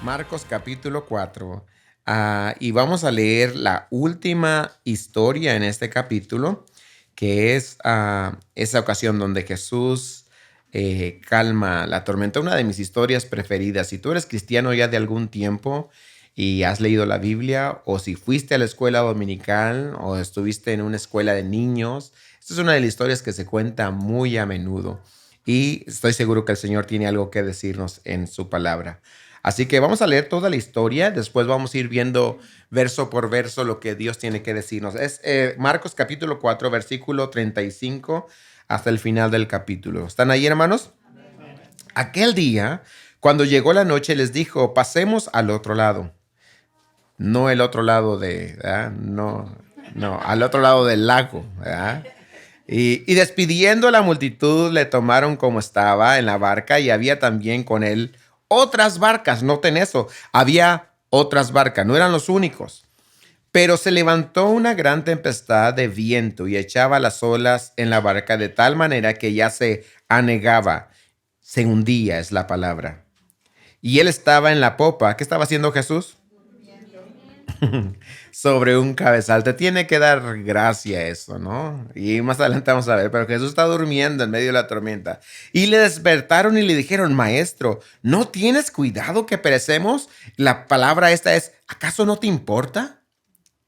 Marcos capítulo 4. Y vamos a leer la última historia en este capítulo, que es esa ocasión donde Jesús calma la tormenta. Una de mis historias preferidas. Si tú eres cristiano ya de algún tiempo y has leído la Biblia, o si fuiste a la escuela dominical o estuviste en una escuela de niños, esta es una de las historias que se cuenta muy a menudo. Y estoy seguro que el Señor tiene algo que decirnos en su palabra. Así que vamos a leer toda la historia, después vamos a ir viendo verso por verso lo que Dios tiene que decirnos. Es Marcos capítulo 4, versículo 35 hasta el final del capítulo. ¿Están ahí, hermanos? Aquel día, cuando llegó la noche, les dijo, pasemos al otro lado. No el otro lado de, ¿verdad? No, no, al otro lado del lago, ¿verdad? Y despidiendo a la multitud, le tomaron como estaba en la barca y había también con él otras barcas. Noten eso, había otras barcas, no eran los únicos. Pero se levantó una gran tempestad de viento y echaba las olas en la barca de tal manera que ya se anegaba, se hundía es la palabra. Y él estaba en la popa. ¿Qué estaba haciendo Jesús? Sobre un cabezal. Te tiene que dar gracia eso, ¿no? Y más adelante vamos a ver, pero Jesús está durmiendo en medio de la tormenta. Y le despertaron y le dijeron, maestro, ¿no tienes cuidado que perecemos? La palabra esta es, ¿acaso no te importa?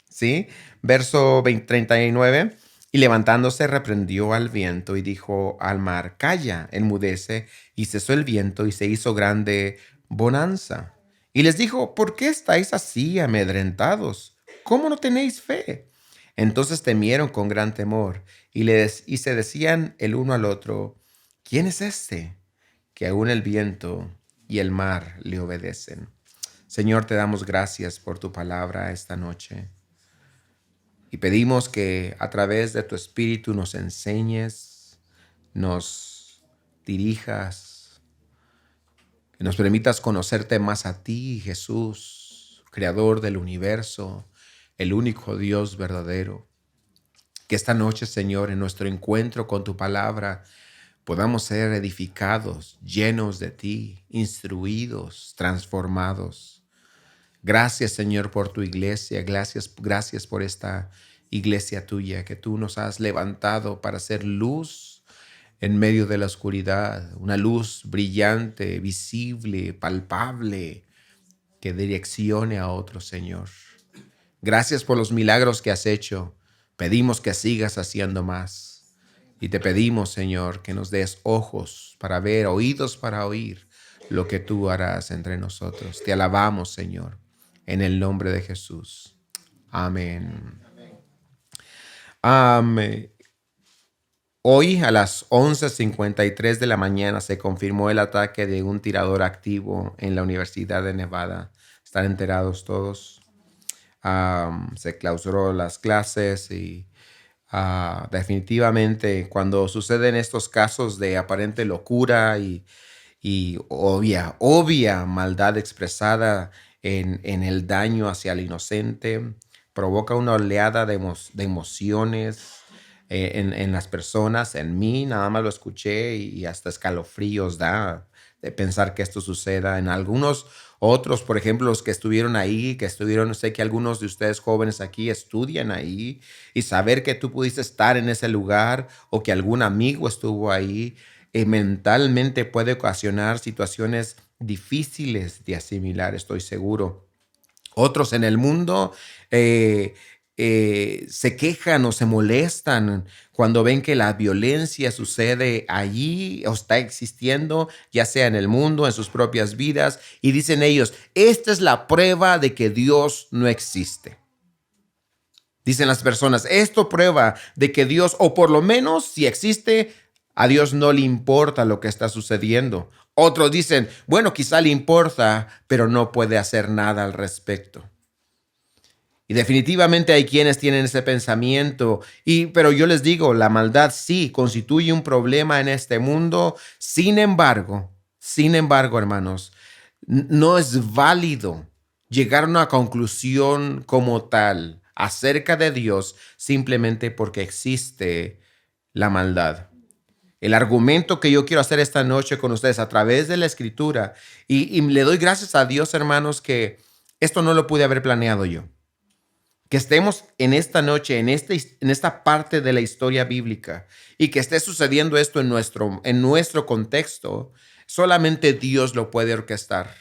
¿Sí? Verso 20, 39. Y levantándose reprendió al viento y dijo al mar, calla, enmudece. Y cesó el viento y se hizo grande bonanza. Y les dijo, ¿por qué estáis así amedrentados? ¿Cómo no tenéis fe? Entonces temieron con gran temor y se decían el uno al otro, ¿quién es este que aún el viento y el mar le obedecen? Señor, te damos gracias por tu palabra esta noche. Y pedimos que a través de tu Espíritu nos enseñes, nos dirijas, que nos permitas conocerte más a ti, Jesús, Creador del universo, el único Dios verdadero. Que esta noche, Señor, en nuestro encuentro con tu palabra, podamos ser edificados, llenos de ti, instruidos, transformados. Gracias, Señor, por tu iglesia. Gracias por esta iglesia tuya que tú nos has levantado para ser luz en medio de la oscuridad, una luz brillante, visible, palpable, que direccione a otros, Señor. Gracias por los milagros que has hecho. Pedimos que sigas haciendo más. Y te pedimos, Señor, que nos des ojos para ver, oídos para oír lo que tú harás entre nosotros. Te alabamos, Señor, en el nombre de Jesús. Amén. Amén. Hoy a las 11:53 de la mañana se confirmó el ataque de un tirador activo en la Universidad de Nevada. ¿Están enterados todos? Se clausuró las clases y definitivamente cuando suceden estos casos de aparente locura y obvia maldad expresada en el daño hacia el inocente, provoca una oleada de emociones en las personas. En mí nada más lo escuché y hasta escalofríos da de pensar que esto suceda. En algunos otros, por ejemplo, los que estuvieron ahí, sé que algunos de ustedes jóvenes aquí estudian ahí, y saber que tú pudiste estar en ese lugar o que algún amigo estuvo ahí, mentalmente puede ocasionar situaciones difíciles de asimilar, estoy seguro. Otros en el mundo se quejan o se molestan cuando ven que la violencia sucede allí o está existiendo, ya sea en el mundo, en sus propias vidas, y dicen ellos, esta es la prueba de que Dios no existe. Dicen las personas, esto prueba de que Dios, o por lo menos si existe, a Dios no le importa lo que está sucediendo. Otros dicen, bueno, quizá le importa, pero no puede hacer nada al respecto. Y definitivamente hay quienes tienen ese pensamiento, pero yo les digo, la maldad sí constituye un problema en este mundo. Sin embargo, hermanos, no es válido llegar a una conclusión como tal acerca de Dios simplemente porque existe la maldad. el argumento que yo quiero hacer esta noche con ustedes a través de la Escritura. Y le doy gracias a Dios, hermanos, que esto no lo pude haber planeado yo. Que estemos en esta noche, en esta parte de la historia bíblica, y que esté sucediendo esto en nuestro contexto, solamente Dios lo puede orquestar.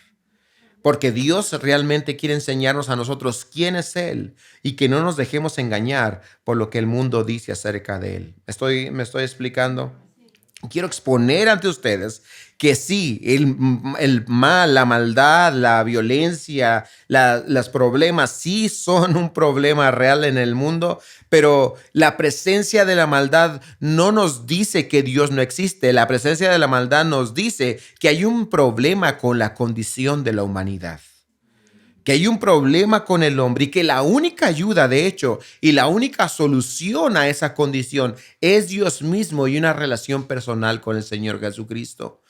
Porque Dios realmente quiere enseñarnos a nosotros quién es Él y que no nos dejemos engañar por lo que el mundo dice acerca de Él. ¿Me estoy explicando? Quiero exponer ante ustedes que sí, el mal, la maldad, la violencia, los problemas sí son un problema real en el mundo, pero la presencia de la maldad no nos dice que Dios no existe. La presencia de la maldad nos dice que hay un problema con la condición de la humanidad, que hay un problema con el hombre y que la única ayuda, de hecho, y la única solución a esa condición es Dios mismo y una relación personal con el Señor Jesucristo.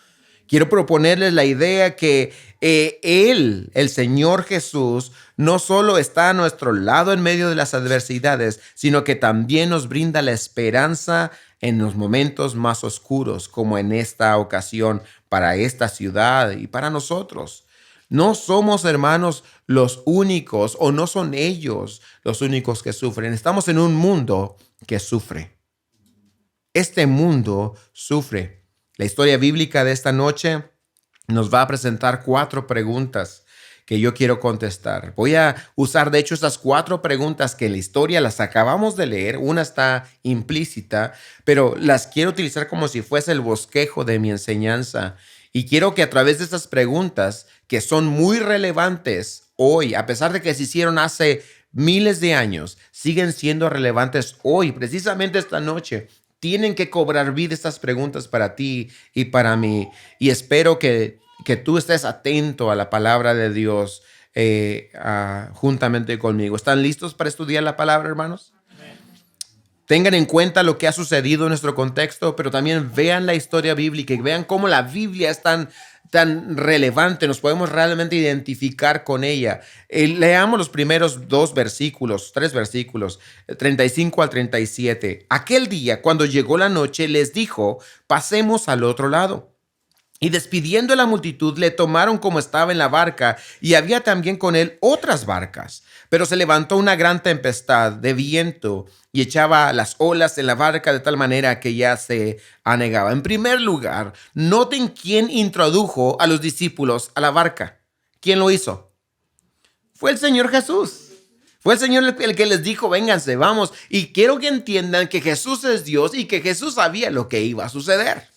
Quiero proponerles la idea que Él, el Señor Jesús, no solo está a nuestro lado en medio de las adversidades, sino que también nos brinda la esperanza en los momentos más oscuros, como en esta ocasión para esta ciudad y para nosotros. No somos, hermanos, los únicos, o no son ellos los únicos que sufren. Estamos en un mundo que sufre. Este mundo sufre. La historia bíblica de esta noche nos va a presentar 4 preguntas que yo quiero contestar. Voy a usar, de hecho, estas 4 preguntas que en la historia las acabamos de leer. Una está implícita, pero las quiero utilizar como si fuese el bosquejo de mi enseñanza. Y quiero que a través de estas preguntas, que son muy relevantes hoy, a pesar de que se hicieron hace miles de años, siguen siendo relevantes hoy, precisamente esta noche. Tienen que cobrar vida estas preguntas para ti y para mí. Y espero que tú estés atento a la palabra de Dios juntamente conmigo. ¿Están listos para estudiar la palabra, hermanos? Tengan en cuenta lo que ha sucedido en nuestro contexto, pero también vean la historia bíblica y vean cómo la Biblia es tan relevante. Nos podemos realmente identificar con ella. Leamos los primeros 3 versículos, 35 al 37. Aquel día, cuando llegó la noche, les dijo: pasemos al otro lado. Y despidiendo a la multitud, le tomaron como estaba en la barca, y había también con él otras barcas. Pero se levantó una gran tempestad de viento y echaba las olas en la barca de tal manera que ya se anegaba. En primer lugar, noten quién introdujo a los discípulos a la barca. ¿Quién lo hizo? Fue el Señor Jesús. Fue el Señor el que les dijo: vénganse, vamos. Y quiero que entiendan que Jesús es Dios y que Jesús sabía lo que iba a suceder.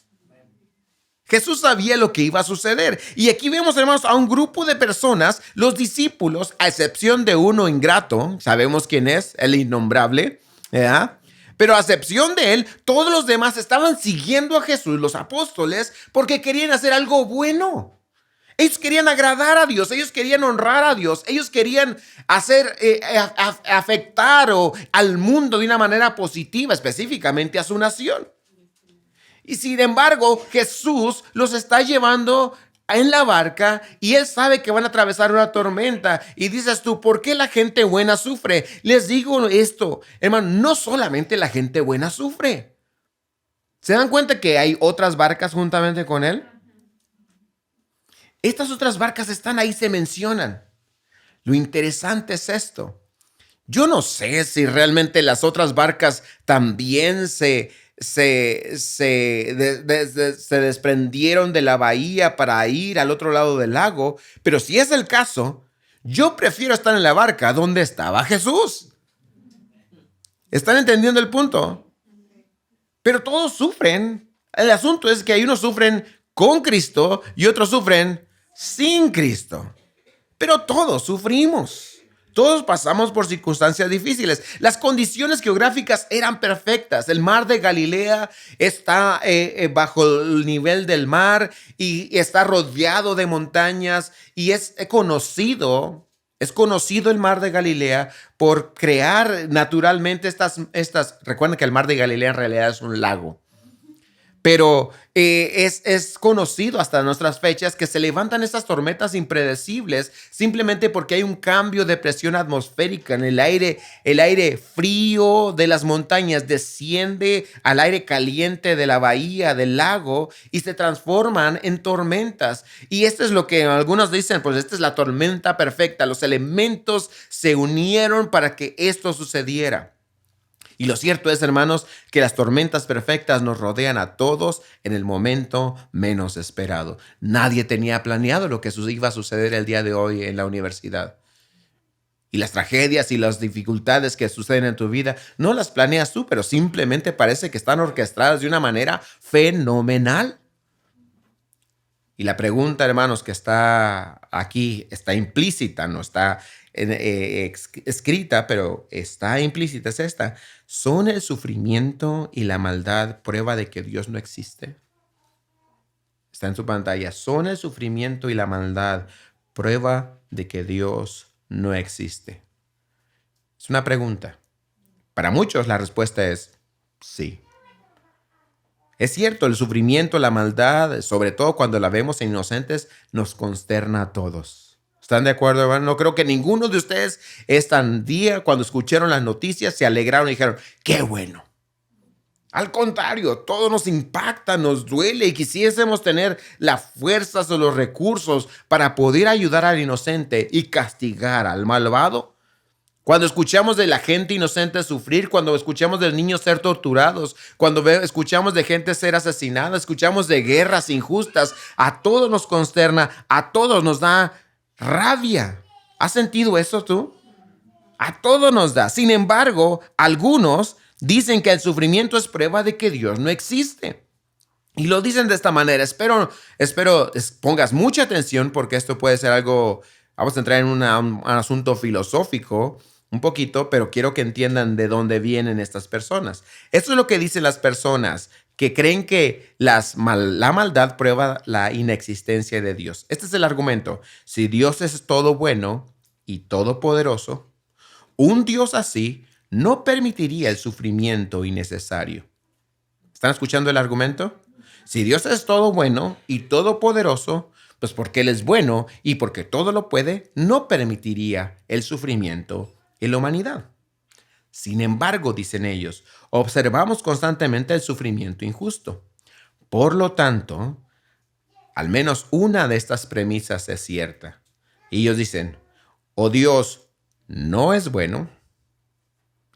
Jesús sabía lo que iba a suceder. Y aquí vemos, hermanos, a un grupo de personas, los discípulos, a excepción de uno ingrato, sabemos quién es, el innombrable, ¿verdad? Pero a excepción de él, todos los demás estaban siguiendo a Jesús, los apóstoles, porque querían hacer algo bueno. Ellos querían agradar a Dios, ellos querían honrar a Dios, ellos querían afectar al mundo de una manera positiva, específicamente a su nación. Y sin embargo, Jesús los está llevando en la barca y él sabe que van a atravesar una tormenta. Y dices tú: ¿por qué la gente buena sufre? Les digo esto, hermano, no solamente la gente buena sufre. ¿Se dan cuenta que hay otras barcas juntamente con él? Estas otras barcas están ahí, se mencionan. Lo interesante es esto. Yo no sé si realmente las otras barcas también se desprendieron de la bahía para ir al otro lado del lago, pero si es el caso, yo prefiero estar en la barca donde estaba Jesús. ¿Están entendiendo el punto? Pero todos sufren. El asunto es que hay unos sufren con Cristo y otros sufren sin Cristo. Pero todos sufrimos. Todos pasamos por circunstancias difíciles. Las condiciones geográficas eran perfectas. El mar de Galilea está bajo el nivel del mar y está rodeado de montañas. Y es conocido el mar de Galilea por crear naturalmente estas. Recuerden que el mar de Galilea en realidad es un lago. Pero es conocido hasta nuestras fechas que se levantan estas tormentas impredecibles simplemente porque hay un cambio de presión atmosférica en el aire. El aire frío de las montañas desciende al aire caliente de la bahía, del lago, y se transforman en tormentas. Y esto es lo que algunos dicen, pues esta es la tormenta perfecta. Los elementos se unieron para que esto sucediera. Y lo cierto es, hermanos, que las tormentas perfectas nos rodean a todos en el momento menos esperado. Nadie tenía planeado lo que iba a suceder el día de hoy en la universidad. Y las tragedias y las dificultades que suceden en tu vida no las planeas tú, pero simplemente parece que están orquestadas de una manera fenomenal. Y la pregunta, hermanos, que está aquí, está implícita, no está escrita, pero está implícita, es esta. ¿Son el sufrimiento y la maldad prueba de que Dios no existe? Está en su pantalla. ¿Son el sufrimiento y la maldad prueba de que Dios no existe? Es una pregunta. Para muchos la respuesta es sí. Es cierto, el sufrimiento, la maldad, sobre todo cuando la vemos en inocentes, nos consterna a todos. ¿Están de acuerdo, hermano? No creo que ninguno de ustedes este día, cuando escucharon las noticias, se alegraron y dijeron, ¡qué bueno! Al contrario, todo nos impacta, nos duele y quisiésemos tener las fuerzas o los recursos para poder ayudar al inocente y castigar al malvado. Cuando escuchamos de la gente inocente sufrir, cuando escuchamos de niños ser torturados, cuando escuchamos de gente ser asesinada, escuchamos de guerras injustas, a todos nos consterna, a todos nos da rabia. ¿Has sentido eso tú? A todos nos da. Sin embargo, algunos dicen que el sufrimiento es prueba de que Dios no existe. Y lo dicen de esta manera. Espero pongas mucha atención porque esto puede ser algo, vamos a entrar en un asunto filosófico un poquito, pero quiero que entiendan de dónde vienen estas personas. Esto es lo que dicen las personas que creen que la maldad prueba la inexistencia de Dios. Este es el argumento. Si Dios es todo bueno y todopoderoso, un Dios así no permitiría el sufrimiento innecesario. ¿Están escuchando el argumento? Si Dios es todo bueno y todopoderoso, pues porque Él es bueno y porque todo lo puede, no permitiría el sufrimiento en la humanidad. Sin embargo, dicen ellos, observamos constantemente el sufrimiento injusto. Por lo tanto, al menos una de estas premisas es cierta. Y ellos dicen, o Dios no es bueno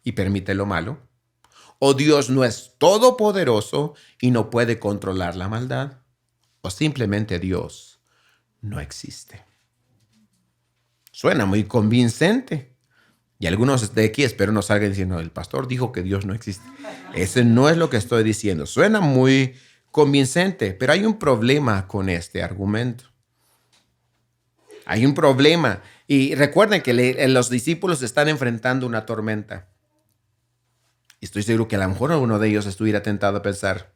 y permite lo malo, o Dios no es todopoderoso y no puede controlar la maldad, o simplemente Dios no existe. Suena muy convincente. Y algunos de aquí espero no salgan diciendo, el pastor dijo que Dios no existe. Ese no es lo que estoy diciendo. Suena muy convincente, pero hay un problema con este argumento. Hay un problema. Y recuerden que los discípulos están enfrentando una tormenta. Y estoy seguro que a lo mejor uno de ellos estuviera tentado a pensar,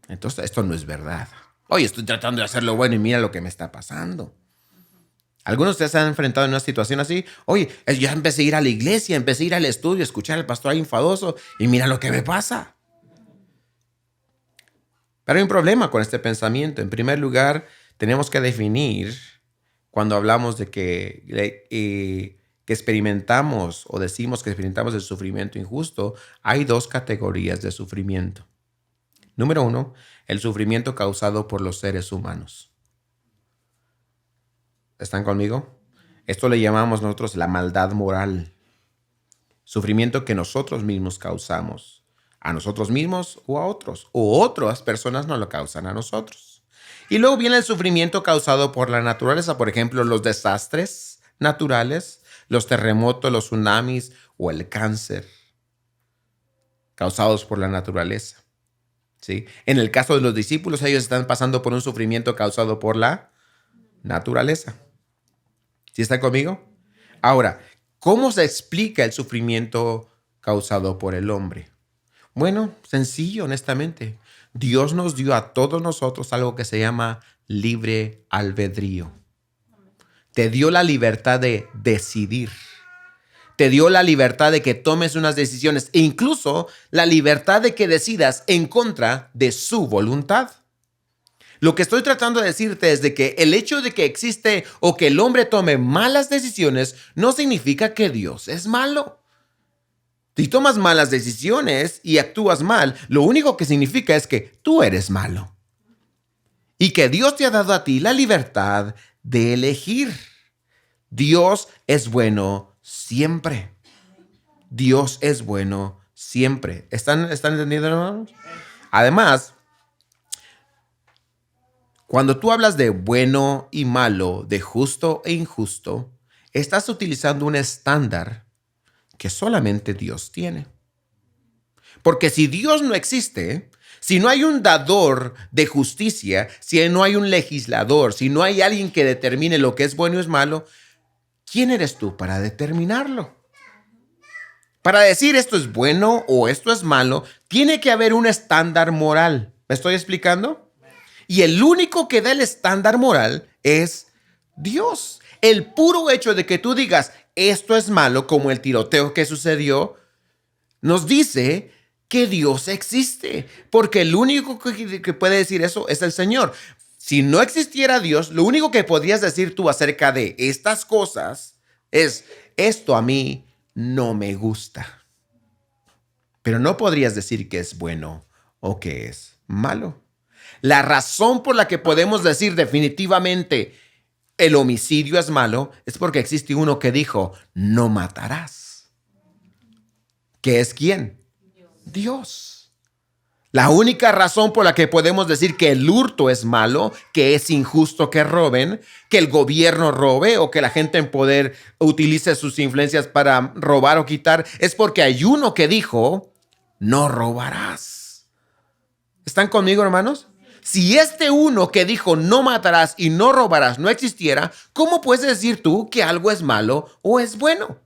entonces esto no es verdad. Oye, estoy tratando de hacer lo bueno y mira lo que me está pasando. Algunos de ustedes se han enfrentado en una situación así. Oye, yo empecé a ir a la iglesia, empecé a ir al estudio, a escuchar al pastor ahí enfadoso y mira lo que me pasa. Pero hay un problema con este pensamiento. En primer lugar, tenemos que definir cuando hablamos de que experimentamos o decimos que experimentamos el sufrimiento injusto. Hay dos categorías de sufrimiento. Número uno, el sufrimiento causado por los seres humanos. ¿Están conmigo? Esto le llamamos nosotros la maldad moral. Sufrimiento que nosotros mismos causamos. A nosotros mismos o a otros. O otras personas nos lo causan a nosotros. Y luego viene el sufrimiento causado por la naturaleza. Por ejemplo, los desastres naturales, los terremotos, los tsunamis o el cáncer. Causados por la naturaleza. ¿Sí? En el caso de los discípulos, ellos están pasando por un sufrimiento causado por la naturaleza. ¿Sí está conmigo? Ahora, ¿cómo se explica el sufrimiento causado por el hombre? Bueno, sencillo, honestamente. Dios nos dio a todos nosotros algo que se llama libre albedrío. Te dio la libertad de decidir. Te dio la libertad de que tomes unas decisiones e incluso la libertad de que decidas en contra de su voluntad. Lo que estoy tratando de decirte es de que el hecho de que existe o que el hombre tome malas decisiones no significa que Dios es malo. Si tomas malas decisiones y actúas mal, lo único que significa es que tú eres malo. Y que Dios te ha dado a ti la libertad de elegir. Dios es bueno siempre. Dios es bueno siempre. ¿Están entendiendo, hermanos? Además, cuando tú hablas de bueno y malo, de justo e injusto, estás utilizando un estándar que solamente Dios tiene. Porque si Dios no existe, si no hay un dador de justicia, si no hay un legislador, si no hay alguien que determine lo que es bueno y es malo, ¿quién eres tú para determinarlo? Para decir esto es bueno o esto es malo, tiene que haber un estándar moral. ¿Me estoy explicando? Y el único que da el estándar moral es Dios. El puro hecho de que tú digas esto es malo, como el tiroteo que sucedió, nos dice que Dios existe, porque el único que puede decir eso es el Señor. Si no existiera Dios, lo único que podrías decir tú acerca de estas cosas es, esto a mí no me gusta. Pero no podrías decir que es bueno o que es malo. La razón por la que podemos decir definitivamente el homicidio es malo es porque existe uno que dijo, no matarás. ¿Qué es quién? Dios. La única razón por la que podemos decir que el hurto es malo, que es injusto que roben, que el gobierno robe o que la gente en poder utilice sus influencias para robar o quitar, es porque hay uno que dijo, no robarás. ¿Están conmigo, hermanos? Si este uno que dijo no matarás y no robarás no existiera, ¿cómo puedes decir tú que algo es malo o es bueno?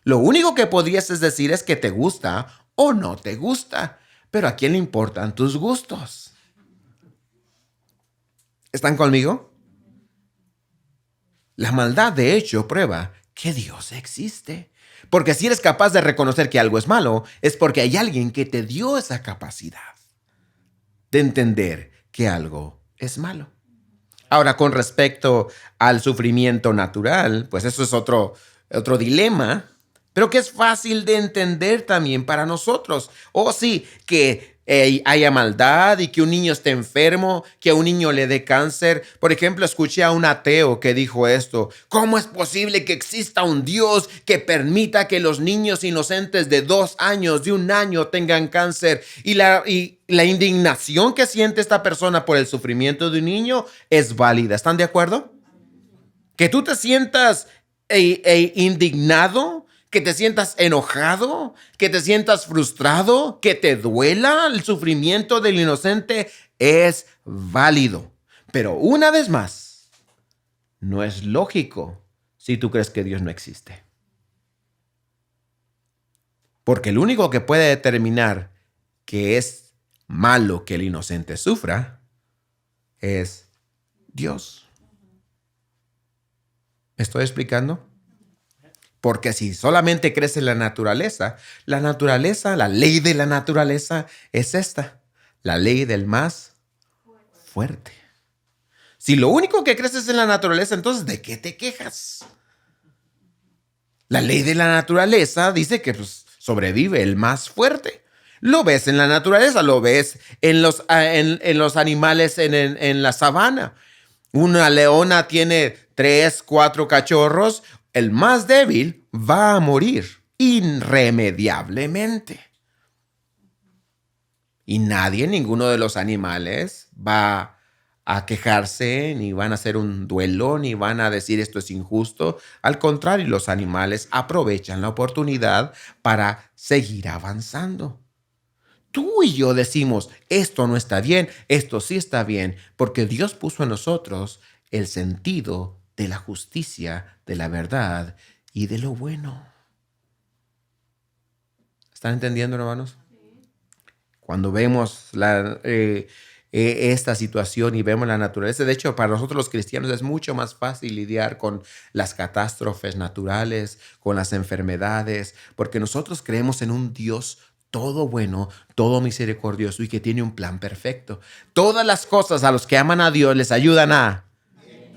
Lo único que podrías decir es que te gusta o no te gusta. Pero ¿a quién le importan tus gustos? ¿Están conmigo? La maldad, de hecho, prueba que Dios existe. Porque si eres capaz de reconocer que algo es malo, es porque hay alguien que te dio esa capacidad de entender que algo es malo. Ahora, con respecto al sufrimiento natural, pues eso es otro dilema, pero que es fácil de entender también para nosotros. O sí, que haya maldad y que un niño esté enfermo, que a un niño le dé cáncer. Por ejemplo, escuché a un ateo que dijo esto: ¿cómo es posible que exista un Dios que permita que los niños inocentes de 2 años, de 1 año, tengan cáncer? Y la indignación que siente esta persona por el sufrimiento de un niño es válida. ¿Están de acuerdo? Que tú te sientas indignado, que te sientas enojado, que te sientas frustrado, que te duela el sufrimiento del inocente es válido. Pero una vez más, no es lógico si tú crees que Dios no existe. Porque el único que puede determinar que es malo que el inocente sufra es Dios. ¿Me estoy explicando? Porque si solamente crees en la naturaleza, la ley de la naturaleza es esta, la ley del más fuerte. Si lo único que crees es en la naturaleza, entonces ¿de qué te quejas? La ley de la naturaleza dice que pues, sobrevive el más fuerte. Lo ves en la naturaleza, lo ves en los animales en la sabana. Una leona tiene 3, 4 cachorros. El más débil va a morir irremediablemente. Y nadie, ninguno de los animales va a quejarse, ni van a hacer un duelo, ni van a decir esto es injusto. Al contrario, los animales aprovechan la oportunidad para seguir avanzando. Tú y yo decimos, esto no está bien, esto sí está bien, porque Dios puso en nosotros el sentido de la justicia, de la verdad y de lo bueno. ¿Están entendiendo, hermanos? Cuando vemos esta situación y vemos la naturaleza. De hecho, para nosotros los cristianos es mucho más fácil lidiar con las catástrofes naturales, con las enfermedades, porque nosotros creemos en un Dios todo bueno, todo misericordioso y que tiene un plan perfecto. Todas las cosas a los que aman a Dios les ayudan a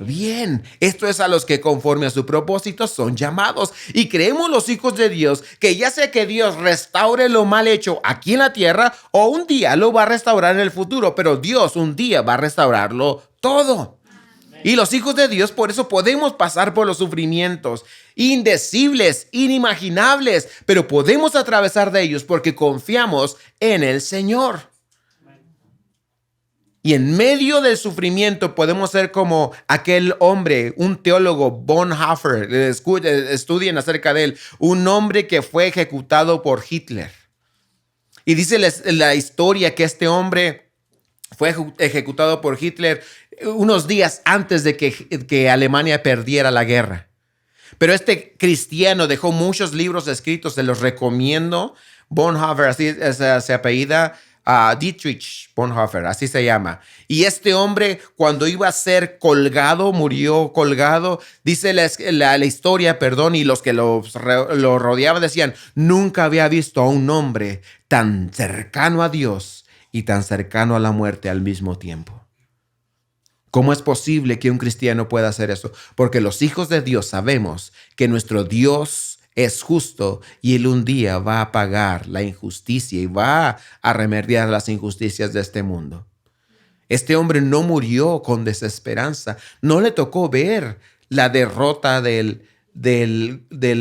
bien. Esto es a los que conforme a su propósito son llamados. Y creemos los hijos de Dios que ya sea que Dios restaure lo mal hecho aquí en la tierra o un día lo va a restaurar en el futuro, pero Dios un día va a restaurarlo todo. Y los hijos de Dios por eso podemos pasar por los sufrimientos indecibles, inimaginables, pero podemos atravesar de ellos porque confiamos en el Señor. Y en medio del sufrimiento podemos ser como aquel hombre, un teólogo, Bonhoeffer, estudien acerca de él, un hombre que fue ejecutado por Hitler. Y dice la historia que este hombre fue ejecutado por Hitler unos días antes de que Alemania perdiera la guerra. Pero este cristiano dejó muchos libros escritos, se los recomiendo. Bonhoeffer, así se apellida, Dietrich Bonhoeffer, así se llama. Y este hombre, cuando iba a ser colgado, murió colgado, dice la historia, y los que lo rodeaban decían, nunca había visto a un hombre tan cercano a Dios y tan cercano a la muerte al mismo tiempo. ¿Cómo es posible que un cristiano pueda hacer eso? Porque los hijos de Dios sabemos que nuestro Dios es justo y Él un día va a pagar la injusticia y va a remediar las injusticias de este mundo. Este hombre no murió con desesperanza. No le tocó ver la derrota del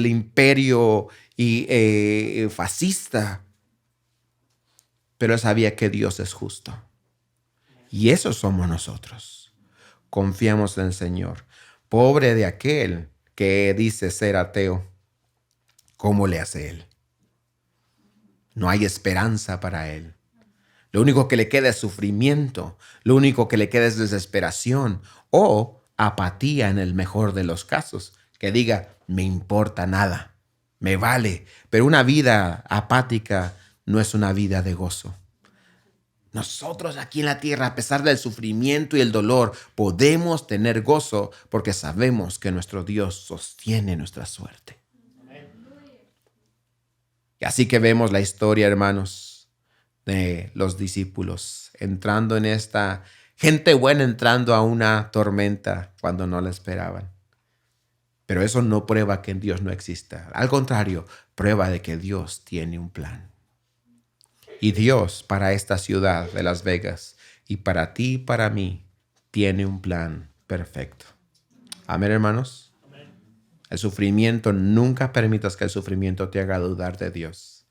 imperio fascista. Pero él sabía que Dios es justo. Y eso somos nosotros. Confiamos en el Señor. Pobre de aquel que dice ser ateo. ¿Cómo le hace él? No hay esperanza para él. Lo único que le queda es sufrimiento. Lo único que le queda es desesperación o apatía en el mejor de los casos. Que diga, me importa nada, me vale. Pero una vida apática no es una vida de gozo. Nosotros aquí en la tierra, a pesar del sufrimiento y el dolor, podemos tener gozo porque sabemos que nuestro Dios sostiene nuestra suerte. Y así que vemos la historia, hermanos, de los discípulos entrando en esta gente buena, entrando a una tormenta cuando no la esperaban. Pero eso no prueba que Dios no exista. Al contrario, prueba de que Dios tiene un plan. Y Dios para esta ciudad de Las Vegas y para ti y para mí tiene un plan perfecto. Amén, hermanos. Amén. El sufrimiento, nunca permitas que el sufrimiento te haga dudar de Dios.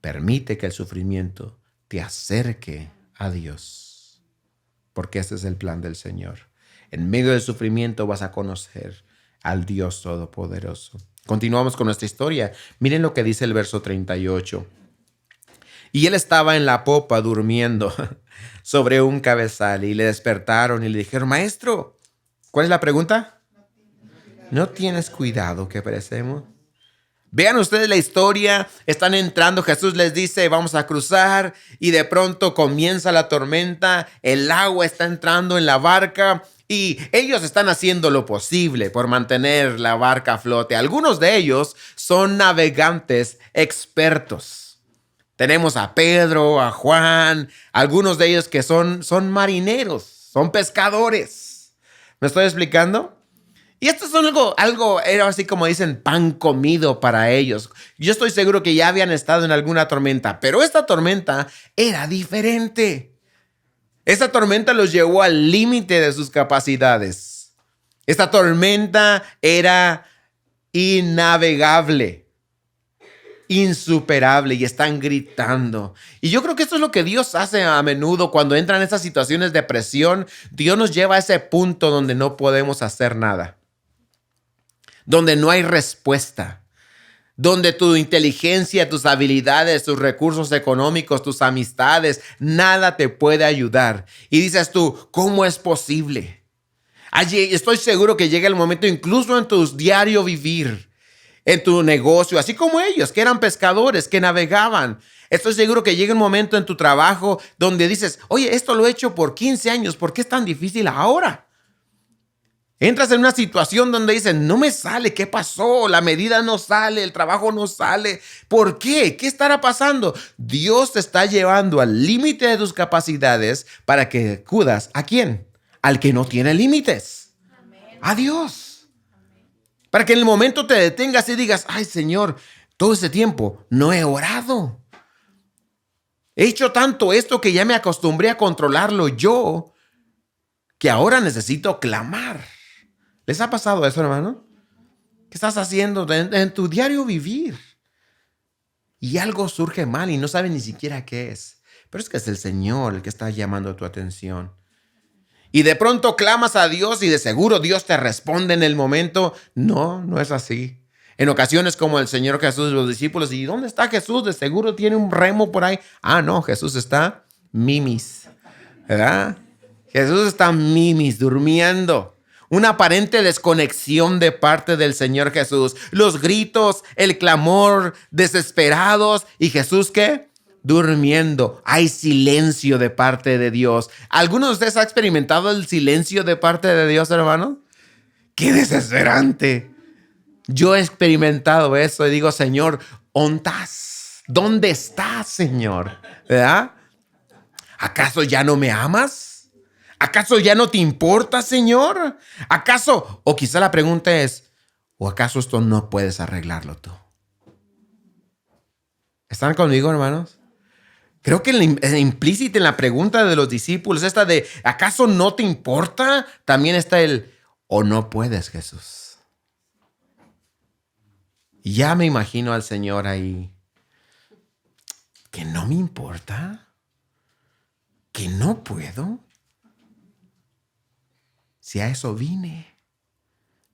Permite que el sufrimiento te acerque a Dios. Porque ese es el plan del Señor. En medio del sufrimiento vas a conocer al Dios Todopoderoso. Continuamos con nuestra historia. Miren lo que dice el verso 38. Y él estaba en la popa durmiendo sobre un cabezal y le despertaron y le dijeron, maestro, ¿cuál es la pregunta? ¿No tienes cuidado que perecemos? Vean ustedes la historia, están entrando, Jesús les dice, vamos a cruzar y de pronto comienza la tormenta, el agua está entrando en la barca y ellos están haciendo lo posible por mantener la barca a flote. Algunos de ellos son navegantes expertos. Tenemos a Pedro, a Juan, algunos de ellos que son marineros, son pescadores. ¿Me estoy explicando? Y esto es algo, era así como dicen, pan comido para ellos. Yo estoy seguro que ya habían estado en alguna tormenta, pero esta tormenta era diferente. Esta tormenta los llevó al límite de sus capacidades. Esta tormenta era innavegable, insuperable y están gritando. Y yo creo que esto es lo que Dios hace a menudo cuando entran esas situaciones de presión. Dios nos lleva a ese punto donde no podemos hacer nada, donde no hay respuesta, donde tu inteligencia, tus habilidades, tus recursos económicos, tus amistades, nada te puede ayudar. Y dices tú, ¿cómo es posible? Allí estoy seguro que llega el momento, incluso en tu diario vivir, en tu negocio, así como ellos, que eran pescadores, que navegaban. Estoy seguro que llega un momento en tu trabajo donde dices, oye, esto lo he hecho por 15 años, ¿por qué es tan difícil ahora? Entras en una situación donde dices, no me sale, ¿qué pasó? La medida no sale, el trabajo no sale. ¿Por qué? ¿Qué estará pasando? Dios te está llevando al límite de tus capacidades para que acudas ¿a quién? Al que no tiene límites. A Dios. Para que en el momento te detengas y digas, ay Señor, todo ese tiempo no he orado. He hecho tanto esto que ya me acostumbré a controlarlo yo, que ahora necesito clamar. ¿Les ha pasado eso, hermano? ¿Qué estás haciendo en tu diario vivir? Y algo surge mal y no sabes ni siquiera qué es. Pero es que es el Señor el que está llamando tu atención. Y de pronto clamas a Dios y de seguro Dios te responde en el momento. No, no es así. En ocasiones como el Señor Jesús y los discípulos. ¿Y dónde está Jesús? De seguro tiene un remo por ahí. Ah, no, Jesús está mimis. ¿Verdad? Jesús está mimis, durmiendo. Una aparente desconexión de parte del Señor Jesús. Los gritos, el clamor, desesperados. ¿Y Jesús qué? Durmiendo. Hay silencio de parte de Dios. ¿Alguno de ustedes ha experimentado el silencio de parte de Dios, hermano? ¡Qué desesperante! Yo he experimentado eso y digo, Señor, ¿dónde estás, Señor? ¿Verdad? ¿Acaso ya no me amas? ¿Acaso ya no te importa, Señor? ¿Acaso? O quizá la pregunta es, ¿o acaso esto no puedes arreglarlo tú? ¿Están conmigo, hermanos? Creo que implícita en la pregunta de los discípulos, esta de, ¿acaso no te importa? También está el, ¿o no puedes, Jesús? Y ya me imagino al Señor ahí. ¿Que no me importa? ¿Que no puedo? Si a eso vine,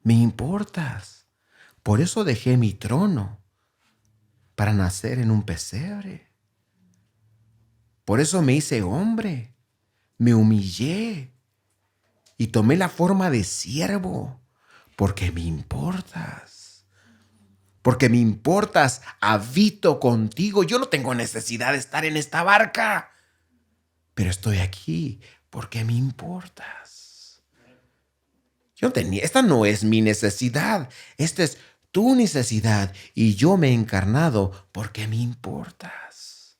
me importas. Por eso dejé mi trono para nacer en un pesebre. Por eso me hice hombre, me humillé y tomé la forma de siervo, porque me importas. Porque me importas, habito contigo. Yo no tengo necesidad de estar en esta barca, pero estoy aquí porque me importas. Esta no es mi necesidad, esta es tu necesidad y yo me he encarnado porque me importas.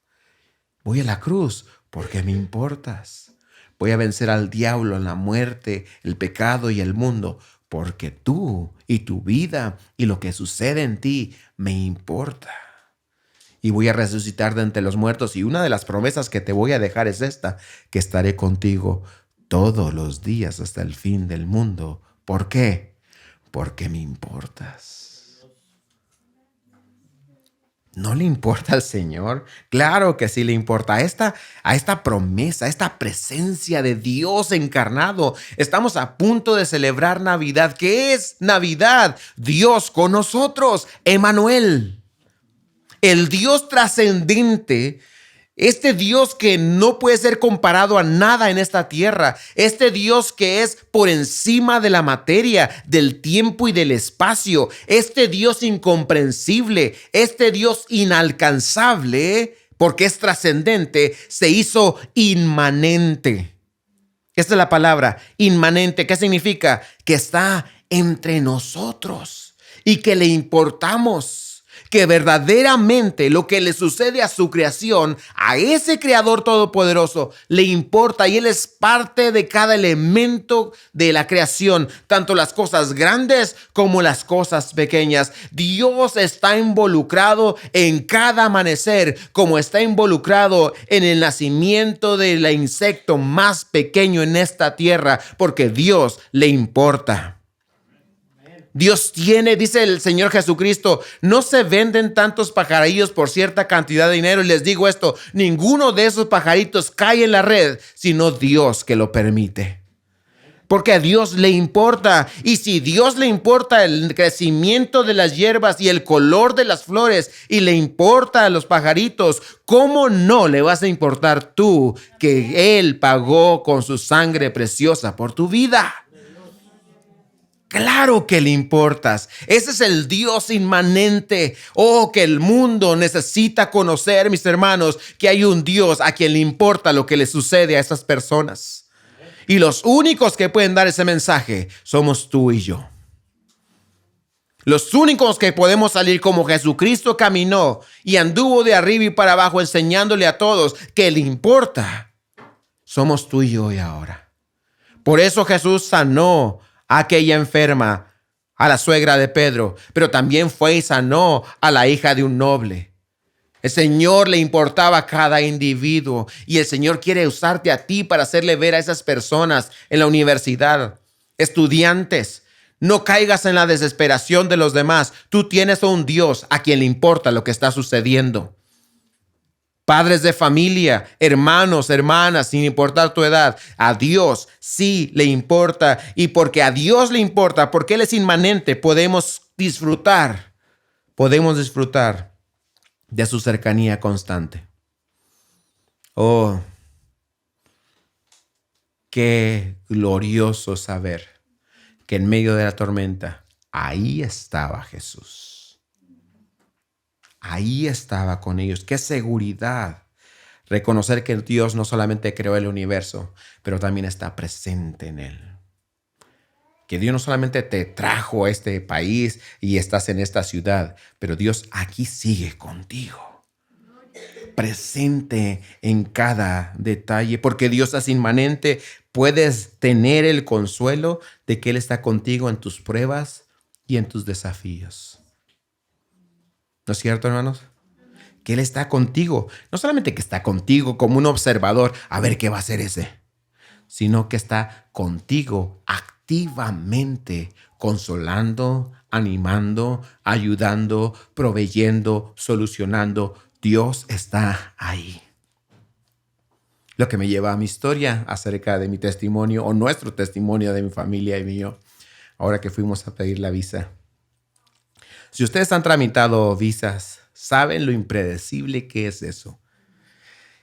Voy a la cruz porque me importas. Voy a vencer al diablo, la muerte, el pecado y el mundo porque tú y tu vida y lo que sucede en ti me importa. Y voy a resucitar de entre los muertos y una de las promesas que te voy a dejar es esta, que estaré contigo todos los días hasta el fin del mundo. ¿Por qué? Porque me importas. ¿No le importa al Señor? Claro que sí le importa. A esta promesa, a esta presencia de Dios encarnado. Estamos a punto de celebrar Navidad. ¿Qué es Navidad? Dios con nosotros, Emmanuel. El Dios trascendente. Este Dios que no puede ser comparado a nada en esta tierra. Este Dios que es por encima de la materia, del tiempo y del espacio. Este Dios incomprensible. Este Dios inalcanzable, porque es trascendente, se hizo inmanente. Esta es la palabra, inmanente. ¿Qué significa? Que está entre nosotros y que le importamos. Que verdaderamente lo que le sucede a su creación, a ese Creador todopoderoso, le importa y Él es parte de cada elemento de la creación, tanto las cosas grandes como las cosas pequeñas. Dios está involucrado en cada amanecer, como está involucrado en el nacimiento del insecto más pequeño en esta tierra, porque Dios le importa. Dios tiene, dice el Señor Jesucristo, no se venden tantos pajarillos por cierta cantidad de dinero. Y les digo esto, ninguno de esos pajaritos cae en la red, sino Dios que lo permite. Porque a Dios le importa. Y si Dios le importa el crecimiento de las hierbas y el color de las flores y le importa a los pajaritos, ¿cómo no le vas a importar tú que Él pagó con su sangre preciosa por tu vida? Claro que le importas. Ese es el Dios inmanente. Oh, que el mundo necesita conocer, mis hermanos, que hay un Dios a quien le importa lo que le sucede a esas personas. Y los únicos que pueden dar ese mensaje somos tú y yo. Los únicos que podemos salir como Jesucristo caminó y anduvo de arriba y para abajo enseñándole a todos que le importa, somos tú y yo y ahora. Por eso Jesús sanó a aquella enferma, a la suegra de Pedro, pero también fue y sanó a la hija de un noble. El Señor le importaba a cada individuo y el Señor quiere usarte a ti para hacerle ver a esas personas en la universidad, estudiantes. No caigas en la desesperación de los demás. Tú tienes a un Dios a quien le importa lo que está sucediendo. Padres de familia, hermanos, hermanas, sin importar tu edad, a Dios sí le importa. Y porque a Dios le importa, porque Él es inmanente, podemos disfrutar de su cercanía constante. Oh, qué glorioso saber que en medio de la tormenta, ahí estaba Jesús. Ahí estaba con ellos. Qué seguridad. Reconocer que Dios no solamente creó el universo, pero también está presente en él. Que Dios no solamente te trajo a este país y estás en esta ciudad, pero Dios aquí sigue contigo. Presente en cada detalle, porque Dios es inmanente. Puedes tener el consuelo de que Él está contigo en tus pruebas y en tus desafíos. ¿No es cierto, hermanos? Que Él está contigo. No solamente que está contigo como un observador, a ver qué va a hacer ese, sino que está contigo activamente, consolando, animando, ayudando, proveyendo, solucionando. Dios está ahí. Lo que me lleva a mi historia acerca de mi testimonio o nuestro testimonio de mi familia y mío, ahora que fuimos a pedir la visa. Si ustedes han tramitado visas, saben lo impredecible que es eso.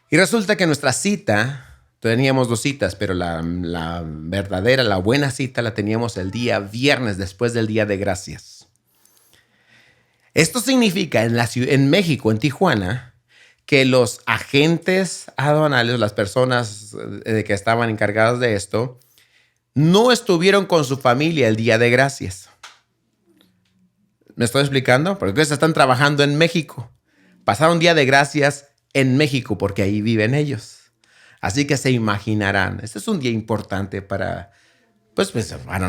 Y resulta que nuestra cita, teníamos 2 citas, pero la verdadera, la buena cita la teníamos el día viernes, después del Día de Gracias. Esto significa en México, en Tijuana, que los agentes aduanales, las personas que estaban encargadas de esto, no estuvieron con su familia el Día de Gracias. ¿Me estoy explicando? Porque ustedes están trabajando en México. Pasaron Día de Gracias en México porque ahí viven ellos. Así que se imaginarán. Este es un día importante para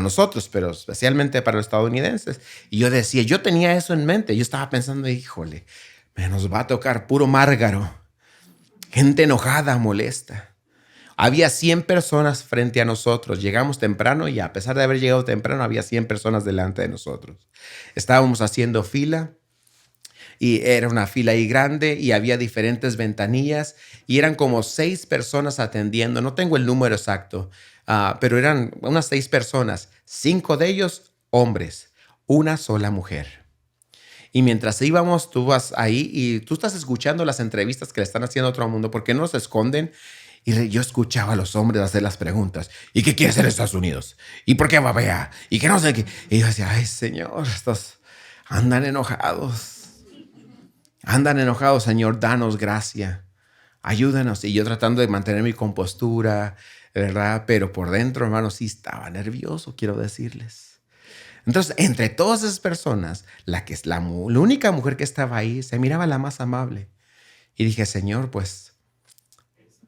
nosotros, pero especialmente para los estadounidenses. Y yo decía, yo tenía eso en mente. Yo estaba pensando, híjole, nos va a tocar puro márgaro. Gente enojada, molesta. Había 100 personas frente a nosotros. Llegamos temprano y a pesar de haber llegado temprano, había 100 personas delante de nosotros. Estábamos haciendo fila y era una fila ahí grande y había diferentes ventanillas y eran como 6 personas atendiendo. No tengo el número exacto, pero eran unas 6 personas. 5 de ellos hombres, una sola mujer. Y mientras íbamos, tú vas ahí y tú estás escuchando las entrevistas que le están haciendo a otro mundo porque no se esconden. Y yo escuchaba a los hombres hacer las preguntas. ¿Y qué quiere hacer Estados Unidos? ¿Y por qué va allá? ¿Y qué no sé qué? Y yo decía, ay, Señor, estos andan enojados. Andan enojados, Señor, danos gracia. Ayúdanos. Y yo tratando de mantener mi compostura, ¿verdad? Pero por dentro, hermano, sí estaba nervioso, quiero decirles. Entonces, entre todas esas personas, la única mujer que estaba ahí se miraba la más amable. Y dije, Señor, pues,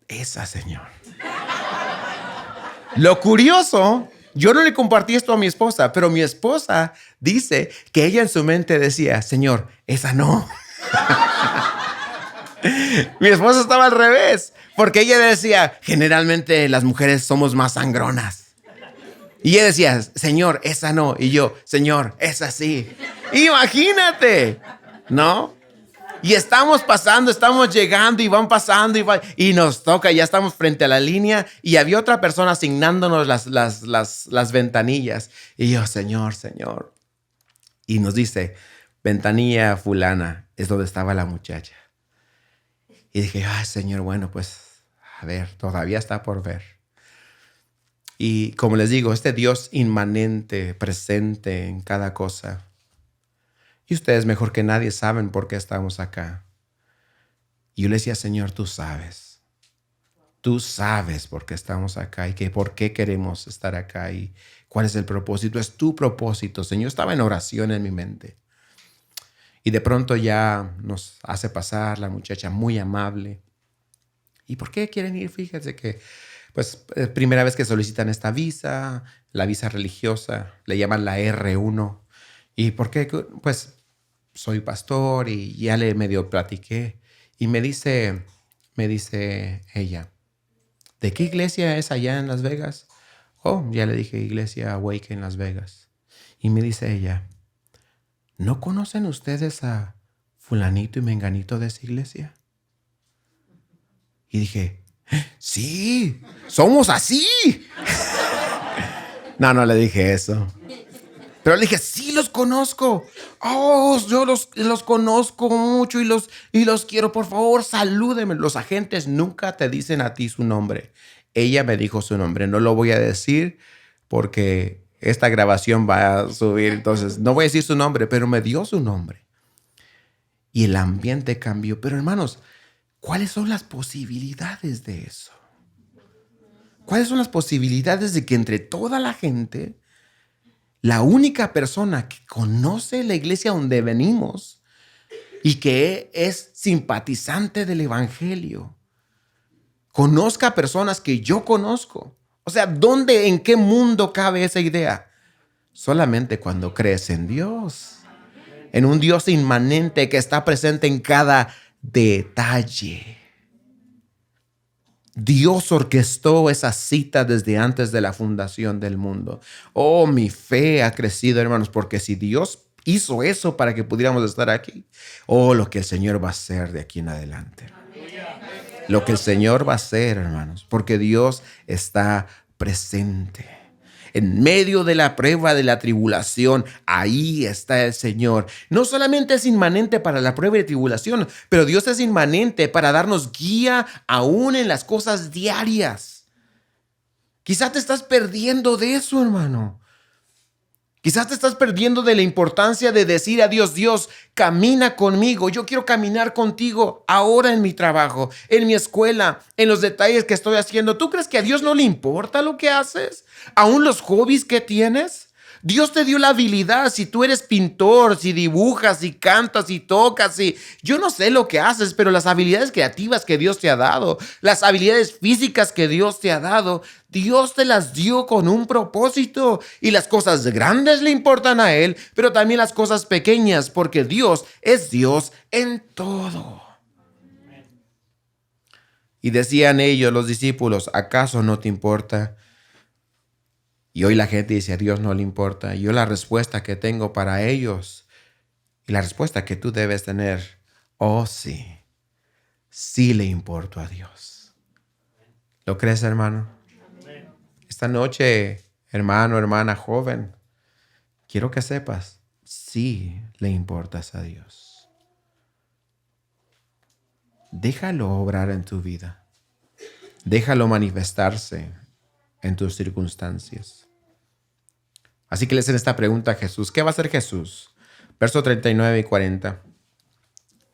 esa, Señor. Lo curioso, yo no le compartí esto a mi esposa, pero mi esposa dice que ella en su mente decía, Señor, esa no. Mi esposa estaba al revés, porque ella decía, generalmente las mujeres somos más sangronas. Y ella decía, Señor, esa no. Y yo, Señor, esa sí. Imagínate, ¿no? Y estamos pasando, estamos llegando y van pasando y nos toca, ya estamos frente a la línea y había otra persona asignándonos las ventanillas. Y yo, Señor. Y nos dice, ventanilla fulana, es donde estaba la muchacha. Y dije, ay, Señor, bueno, pues, a ver, todavía está por ver. Y como les digo, este Dios inmanente, presente en cada cosa. Y ustedes mejor que nadie saben por qué estamos acá. Y yo le decía, Señor, tú sabes. Tú sabes por qué estamos acá y que por qué queremos estar acá y cuál es el propósito. Es tu propósito, Señor. Estaba en oración en mi mente. Y de pronto ya nos hace pasar la muchacha muy amable. ¿Y por qué quieren ir? Fíjense que, pues, primera vez que solicitan esta visa, la visa religiosa, le llaman la R1. ¿Y por qué? Pues, soy pastor y ya le medio platiqué. Y me dice ella, ¿de qué iglesia es allá en Las Vegas? Oh, ya le dije, Iglesia Awake en Las Vegas. Y me dice ella, ¿no conocen ustedes a fulanito y menganito de esa iglesia? Y dije, sí, somos así. No le dije eso. Pero le dije, sí, los conozco. Oh, yo los conozco mucho y los quiero. Por favor, salúdenme. Los agentes nunca te dicen a ti su nombre. Ella me dijo su nombre. No lo voy a decir porque esta grabación va a subir. Entonces, no voy a decir su nombre, pero me dio su nombre. Y el ambiente cambió. Pero hermanos, ¿cuáles son las posibilidades de eso? ¿Cuáles son las posibilidades de que entre toda la gente, la única persona que conoce la iglesia donde venimos y que es simpatizante del evangelio, conozca personas que yo conozco? O sea, ¿dónde, en qué mundo cabe esa idea? Solamente cuando crees en Dios, en un Dios inmanente que está presente en cada detalle. Dios orquestó esa cita desde antes de la fundación del mundo. Oh, mi fe ha crecido, hermanos, porque si Dios hizo eso para que pudiéramos estar aquí, oh, lo que el Señor va a hacer de aquí en adelante. Lo que el Señor va a hacer, hermanos, porque Dios está presente. En medio de la prueba, de la tribulación, ahí está el Señor. No solamente es inmanente para la prueba y tribulación, pero Dios es inmanente para darnos guía aún en las cosas diarias. Quizás te estás perdiendo de eso, hermano. Quizás te estás perdiendo de la importancia de decir a Dios, Dios, camina conmigo. Yo quiero caminar contigo ahora en mi trabajo, en mi escuela, en los detalles que estoy haciendo. ¿Tú crees que a Dios no le importa lo que haces? ¿Aún los hobbies que tienes? Dios te dio la habilidad. Si tú eres pintor, si dibujas, si cantas, si tocas, si yo no sé lo que haces, pero las habilidades creativas que Dios te ha dado, las habilidades físicas que Dios te ha dado, Dios te las dio con un propósito. Y las cosas grandes le importan a Él, pero también las cosas pequeñas, porque Dios es Dios en todo. Y decían ellos, los discípulos, ¿acaso no te importa? Y hoy la gente dice, a Dios no le importa. Y yo la respuesta que tengo para ellos y la respuesta que tú debes tener, oh sí, sí le importo a Dios. ¿Lo crees, hermano? Esta noche, hermano, hermana, joven, quiero que sepas, sí le importas a Dios. Déjalo obrar en tu vida. Déjalo manifestarse en tus circunstancias. Así que le hacen esta pregunta a Jesús. ¿Qué va a hacer Jesús? Verso 39 y 40.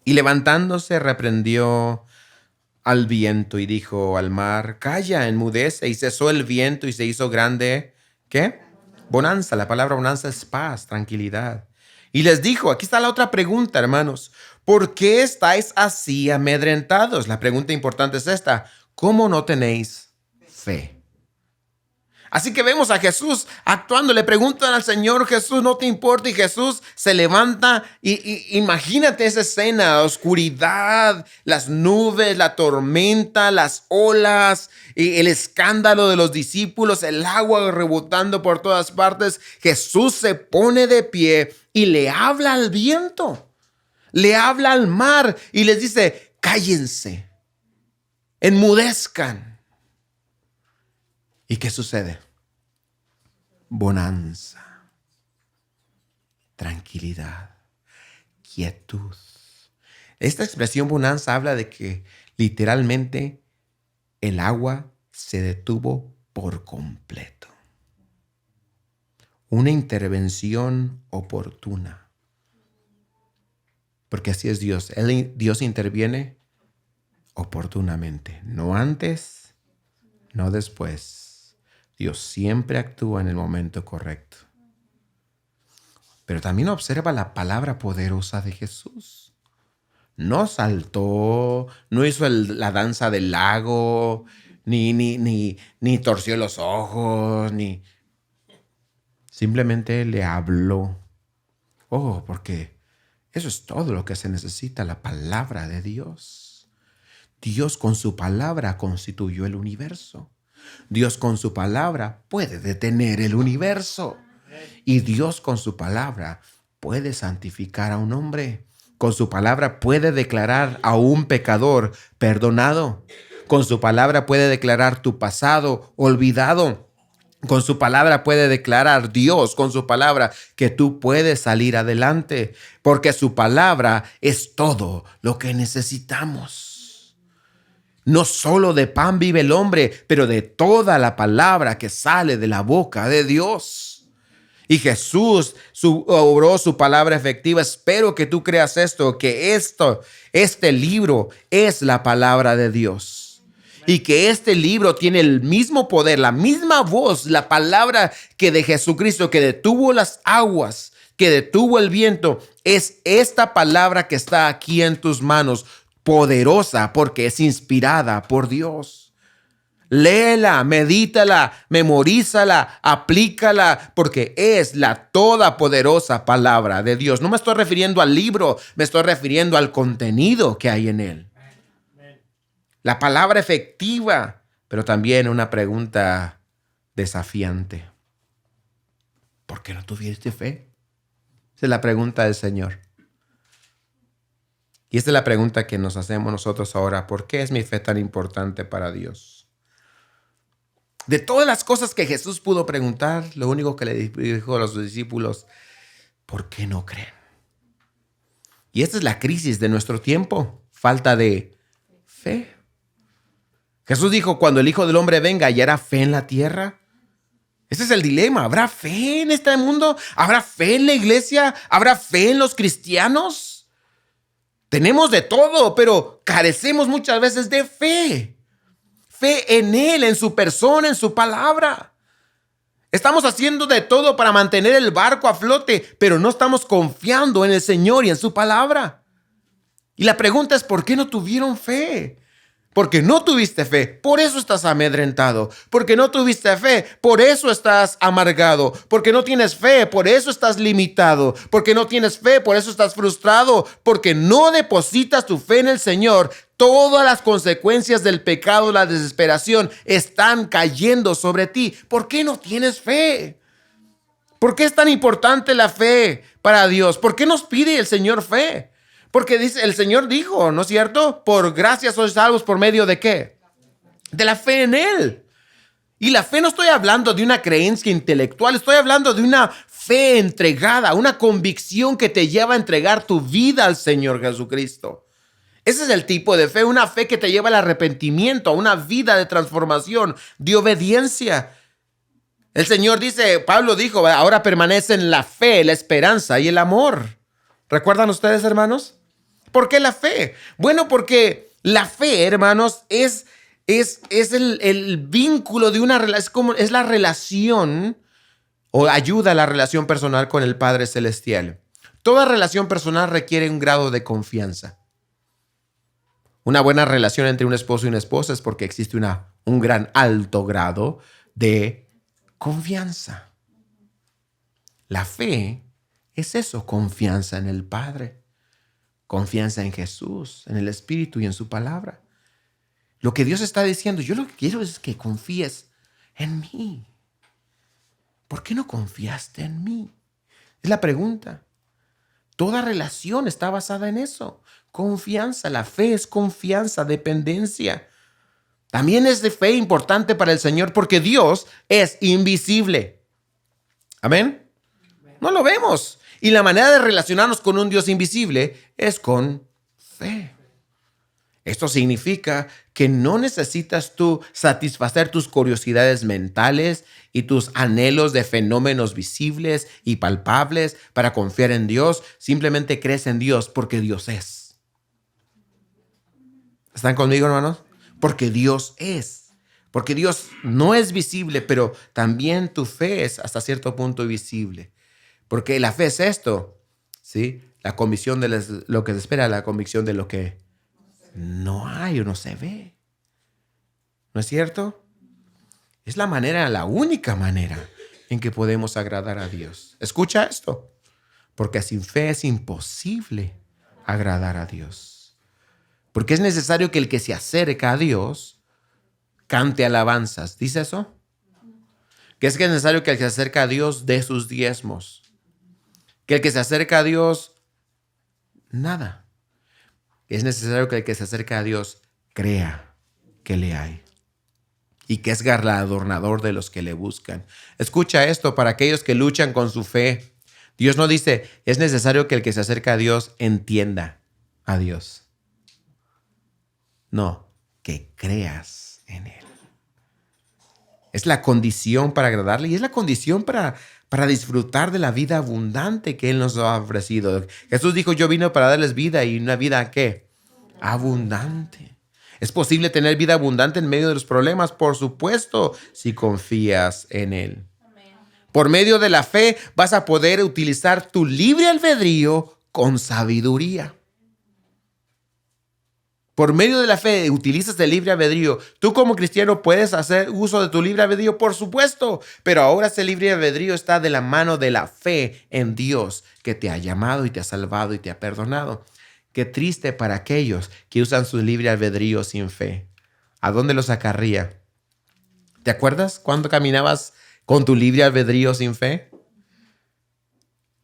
Y levantándose reprendió al viento y dijo al mar, calla, enmudece. Y cesó el viento y se hizo grande, ¿qué? Bonanza. La palabra bonanza es paz, tranquilidad. Y les dijo, aquí está la otra pregunta, hermanos. ¿Por qué estáis así amedrentados? La pregunta importante es esta. ¿Cómo no tenéis fe? Así que vemos a Jesús actuando. Le preguntan al Señor, Jesús, ¿no te importa? Y Jesús se levanta y imagínate esa escena, la oscuridad, las nubes, la tormenta, las olas, y el escándalo de los discípulos, el agua rebotando por todas partes. Jesús se pone de pie y le habla al viento, le habla al mar y les dice, cállense, enmudezcan. ¿Y qué sucede? Bonanza, tranquilidad, quietud. Esta expresión bonanza habla de que literalmente el agua se detuvo por completo. Una intervención oportuna. Porque así es Dios. Dios interviene oportunamente. No antes, no después. Dios siempre actúa en el momento correcto. Pero también observa la palabra poderosa de Jesús. No saltó, no hizo la danza del lago, ni torció los ojos, simplemente le habló. Oh, porque eso es todo lo que se necesita, la palabra de Dios. Dios con su palabra constituyó el universo. Dios con su palabra puede detener el universo. Y Dios con su palabra puede santificar a un hombre. Con su palabra puede declarar a un pecador perdonado. Con su palabra puede declarar tu pasado olvidado. Con su palabra puede declarar Dios, con su palabra, que tú puedes salir adelante. Porque su palabra es todo lo que necesitamos. No solo de pan vive el hombre, pero de toda la palabra que sale de la boca de Dios. Y Jesús obró su palabra efectiva. Espero que tú creas esto, que este libro es la palabra de Dios. Y que este libro tiene el mismo poder, la misma voz, la palabra que de Jesucristo, que detuvo las aguas, que detuvo el viento. Es esta palabra que está aquí en tus manos, poderosa porque es inspirada por Dios. Léela, medítala, memorízala, aplícala, porque es la todopoderosa palabra de Dios. No me estoy refiriendo al libro, me estoy refiriendo al contenido que hay en él. La palabra efectiva, pero también una pregunta desafiante. ¿Por qué no tuviste fe? Esa es la pregunta del Señor. Y esta es la pregunta que nos hacemos nosotros ahora. ¿Por qué es mi fe tan importante para Dios? De todas las cosas que Jesús pudo preguntar, lo único que le dijo a los discípulos, ¿por qué no creen? Y esta es la crisis de nuestro tiempo, falta de fe. Jesús dijo, cuando el Hijo del Hombre venga, ¿hallará fe en la tierra? Ese es el dilema. ¿Habrá fe en este mundo? ¿Habrá fe en la iglesia? ¿Habrá fe en los cristianos? Tenemos de todo, pero carecemos muchas veces de fe. Fe en Él, en su persona, en su palabra. Estamos haciendo de todo para mantener el barco a flote, pero no estamos confiando en el Señor y en su palabra. Y la pregunta es, ¿por qué no tuvieron fe? Porque no tuviste fe, por eso estás amedrentado. Porque no tuviste fe, por eso estás amargado. Porque no tienes fe, por eso estás limitado. Porque no tienes fe, por eso estás frustrado. Porque no depositas tu fe en el Señor. Todas las consecuencias del pecado, la desesperación, están cayendo sobre ti. ¿Por qué no tienes fe? ¿Por qué es tan importante la fe para Dios? ¿Por qué nos pide el Señor fe? Porque el Señor dijo, ¿no es cierto? Por gracia sois salvos por medio de ¿qué? De la fe en Él. Y la fe no estoy hablando de una creencia intelectual, estoy hablando de una fe entregada, una convicción que te lleva a entregar tu vida al Señor Jesucristo. Ese es el tipo de fe, una fe que te lleva al arrepentimiento, a una vida de transformación, de obediencia. El Señor dice, Pablo dijo, ahora permanecen la fe, la esperanza y el amor. ¿Recuerdan ustedes, hermanos? ¿Por qué la fe? Bueno, porque la fe, hermanos, es el vínculo de una relación, es la relación o ayuda a la relación personal con el Padre Celestial. Toda relación personal requiere un grado de confianza. Una buena relación entre un esposo y una esposa es porque existe un gran alto grado de confianza. La fe es eso, confianza en el Padre. Confianza en Jesús, en el Espíritu y en su palabra. Lo que Dios está diciendo, yo lo que quiero es que confíes en mí. ¿Por qué no confiaste en mí? Es la pregunta. Toda relación está basada en eso. Confianza, la fe es confianza, dependencia. También es de fe importante para el Señor porque Dios es invisible. ¿Amén? No lo vemos. Y la manera de relacionarnos con un Dios invisible es con fe. Esto significa que no necesitas tú satisfacer tus curiosidades mentales y tus anhelos de fenómenos visibles y palpables para confiar en Dios. Simplemente crees en Dios porque Dios es. ¿Están conmigo, hermanos? Porque Dios es. Porque Dios no es visible, pero también tu fe es hasta cierto punto visible. Porque la fe es esto, ¿sí? La convicción de lo que se espera, la convicción de lo que no hay o no se ve. ¿No es cierto? Es la manera, la única manera en que podemos agradar a Dios. Escucha esto, porque sin fe es imposible agradar a Dios. Porque es necesario que el que se acerca a Dios cante alabanzas. ¿Dice eso? Que es necesario que el que se acerca a Dios dé sus diezmos. Que el que se acerca a Dios, nada. Es necesario que el que se acerca a Dios crea que le hay y que es galardonador de los que le buscan. Escucha esto para aquellos que luchan con su fe. Dios no dice, es necesario que el que se acerca a Dios entienda a Dios. No, que creas en Él. Es la condición para agradarle y es la condición para disfrutar de la vida abundante que Él nos ha ofrecido. Jesús dijo, yo vine para darles vida y una vida, ¿qué? Abundante. ¿Es posible tener vida abundante en medio de los problemas? Por supuesto, si confías en Él. Amén. Por medio de la fe vas a poder utilizar tu libre albedrío con sabiduría. Por medio de la fe utilizas el libre albedrío. Tú como cristiano puedes hacer uso de tu libre albedrío, por supuesto, pero ahora ese libre albedrío está de la mano de la fe en Dios que te ha llamado y te ha salvado y te ha perdonado. Qué triste para aquellos que usan su libre albedrío sin fe. ¿A dónde los sacaría? ¿Te acuerdas cuando caminabas con tu libre albedrío sin fe?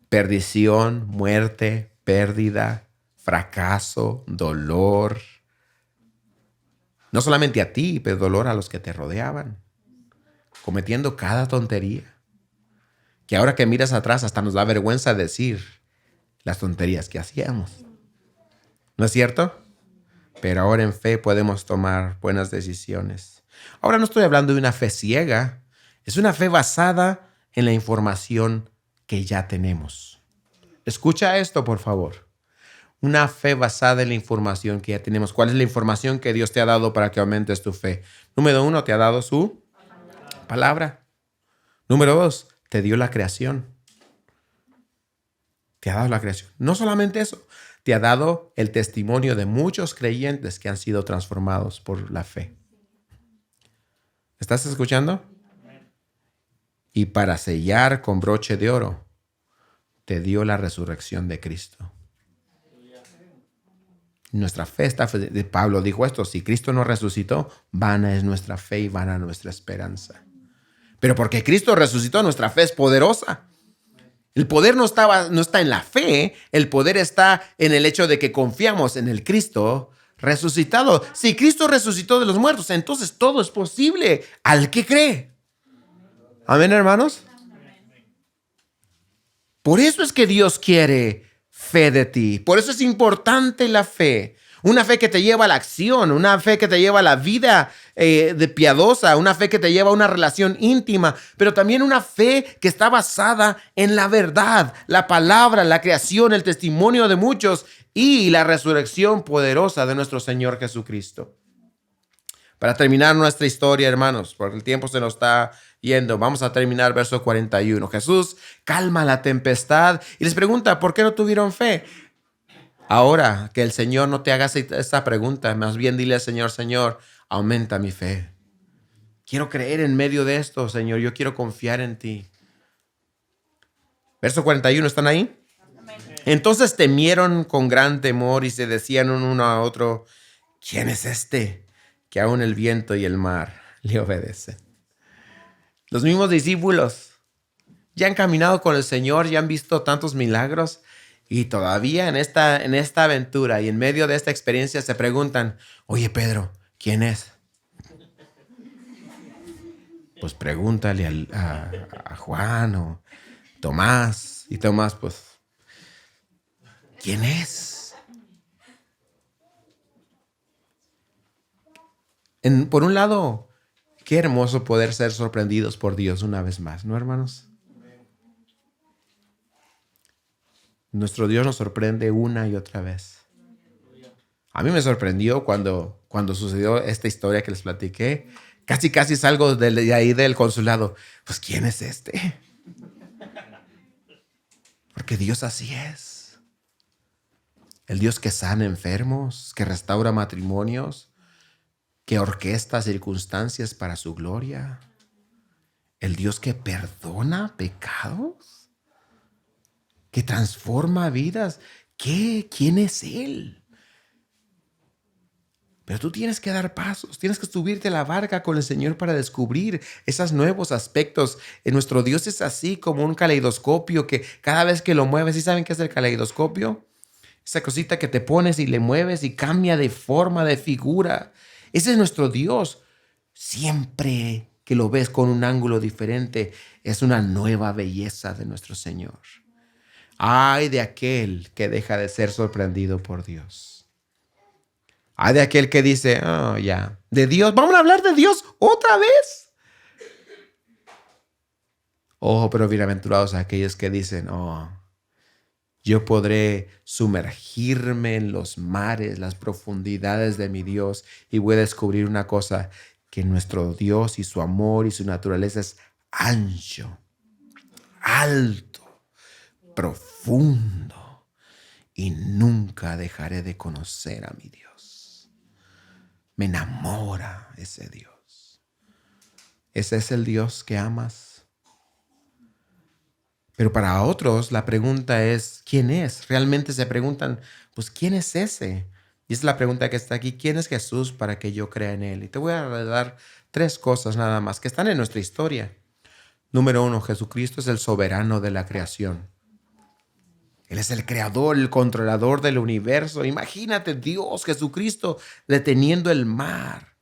Perdición, muerte, pérdida, fracaso, dolor. No solamente a ti, pero dolor a los que te rodeaban. Cometiendo cada tontería. Que ahora que miras atrás hasta nos da vergüenza decir las tonterías que hacíamos. ¿No es cierto? Pero ahora en fe podemos tomar buenas decisiones. Ahora no estoy hablando de una fe ciega. Es una fe basada en la información que ya tenemos. Escucha esto, por favor. Una fe basada en la información que ya tenemos. ¿Cuál es la información que Dios te ha dado para que aumentes tu fe? Número 1, te ha dado su palabra. Número 2, te dio la creación. Te ha dado la creación. No solamente eso, te ha dado el testimonio de muchos creyentes que han sido transformados por la fe. ¿Estás escuchando? Y para sellar con broche de oro, te dio la resurrección de Cristo. Nuestra fe está... Pablo dijo esto, si Cristo no resucitó, vana es nuestra fe y vana nuestra esperanza. Pero porque Cristo resucitó, nuestra fe es poderosa. El poder no está en la fe, el poder está en el hecho de que confiamos en el Cristo resucitado. Si Cristo resucitó de los muertos, entonces todo es posible al que cree. Amén, hermanos. Por eso es que Dios quiere fe de ti. Por eso es importante la fe. Una fe que te lleva a la acción, una fe que te lleva a la vida de piadosa, una fe que te lleva a una relación íntima, pero también una fe que está basada en la verdad, la palabra, la creación, el testimonio de muchos y la resurrección poderosa de nuestro Señor Jesucristo. Para terminar nuestra historia, hermanos, porque el tiempo se nos está yendo, vamos a terminar verso 41. Jesús calma la tempestad y les pregunta, ¿por qué no tuvieron fe? Ahora que el Señor no te haga esta pregunta, más bien dile al Señor, Señor, aumenta mi fe. Quiero creer en medio de esto, Señor, yo quiero confiar en ti. Verso 41, ¿están ahí? Amén. Entonces temieron con gran temor y se decían uno a otro, ¿quién es este que aún el viento y el mar le obedecen? Los mismos discípulos ya han caminado con el Señor, ya han visto tantos milagros y todavía en esta aventura y en medio de esta experiencia se preguntan, oye Pedro, ¿quién es? Pues pregúntale a Juan o Tomás. Y Tomás, pues, ¿quién es? Por un lado, qué hermoso poder ser sorprendidos por Dios una vez más, ¿no, hermanos? Nuestro Dios nos sorprende una y otra vez. A mí me sorprendió cuando sucedió esta historia que les platiqué. Casi salgo de ahí del consulado. Pues, ¿quién es este? Porque Dios así es. El Dios que sana enfermos, que restaura matrimonios, que orquesta circunstancias para su gloria. El Dios que perdona pecados, que transforma vidas. ¿Quién es Él? Pero tú tienes que dar pasos, tienes que subirte a la barca con el Señor para descubrir esos nuevos aspectos. Nuestro Dios es así como un caleidoscopio que cada vez que lo mueves, ¿sí saben qué es el caleidoscopio? Esa cosita que te pones y le mueves y cambia de forma, de figura. Ese es nuestro Dios. Siempre que lo ves con un ángulo diferente, es una nueva belleza de nuestro Señor. Ay de aquel que deja de ser sorprendido por Dios. Ay de aquel que dice, oh, ya, de Dios, vamos a hablar de Dios otra vez. Ojo, pero bienaventurados aquellos que dicen, oh, yo podré sumergirme en los mares, las profundidades de mi Dios y voy a descubrir una cosa, que nuestro Dios y su amor y su naturaleza es ancho, alto, profundo, y nunca dejaré de conocer a mi Dios. Me enamora ese Dios. Ese es el Dios que amas. Pero para otros la pregunta es, ¿quién es? Realmente se preguntan, pues, ¿quién es ese? Y esa es la pregunta que está aquí. ¿Quién es Jesús para que yo crea en Él? Y te voy a dar 3 cosas nada más que están en nuestra historia. Número 1, Jesucristo es el soberano de la creación. Él es el creador, el controlador del universo. Imagínate Dios, Jesucristo, deteniendo el mar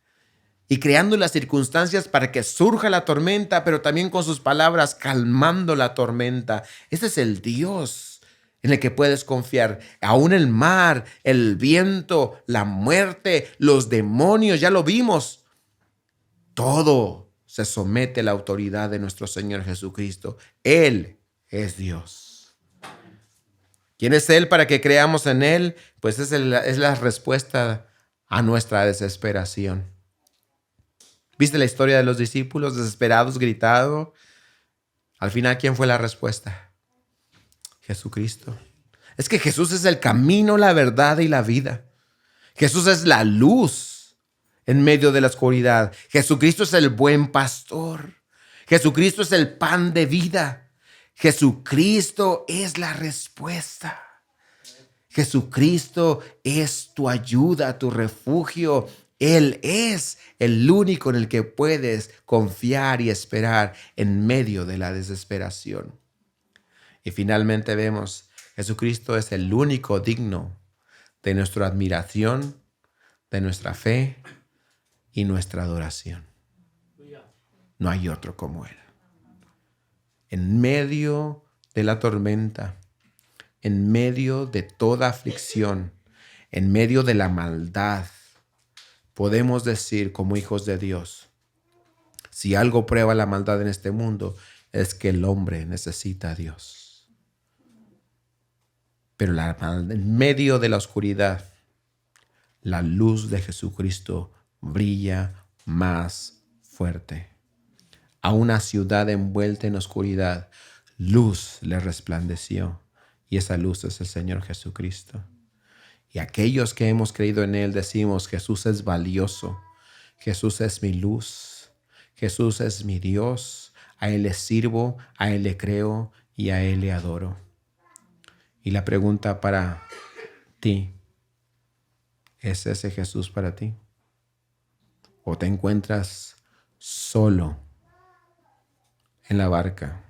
y creando las circunstancias para que surja la tormenta, pero también con sus palabras calmando la tormenta. Ese es el Dios en el que puedes confiar. Aún el mar, el viento, la muerte, los demonios, ya lo vimos. Todo se somete a la autoridad de nuestro Señor Jesucristo. Él es Dios. ¿Quién es Él para que creamos en Él? Pues es la respuesta a nuestra desesperación. ¿Viste la historia de los discípulos desesperados, gritando? Al final, ¿quién fue la respuesta? Jesucristo. Es que Jesús es el camino, la verdad y la vida. Jesús es la luz en medio de la oscuridad. Jesucristo es el buen pastor. Jesucristo es el pan de vida. Jesucristo es la respuesta. Jesucristo es tu ayuda, tu refugio. Él es el único en el que puedes confiar y esperar en medio de la desesperación. Y finalmente vemos, Jesucristo es el único digno de nuestra admiración, de nuestra fe y nuestra adoración. No hay otro como Él. En medio de la tormenta, en medio de toda aflicción, en medio de la maldad, podemos decir como hijos de Dios, si algo prueba la maldad en este mundo, es que el hombre necesita a Dios. Pero en medio de la oscuridad, la luz de Jesucristo brilla más fuerte. A una ciudad envuelta en oscuridad, luz le resplandeció, y esa luz es el Señor Jesucristo. Y aquellos que hemos creído en Él decimos, Jesús es valioso, Jesús es mi luz, Jesús es mi Dios, a Él le sirvo, a Él le creo y a Él le adoro. Y la pregunta para ti, ¿es ese Jesús para ti? ¿O te encuentras solo en la barca?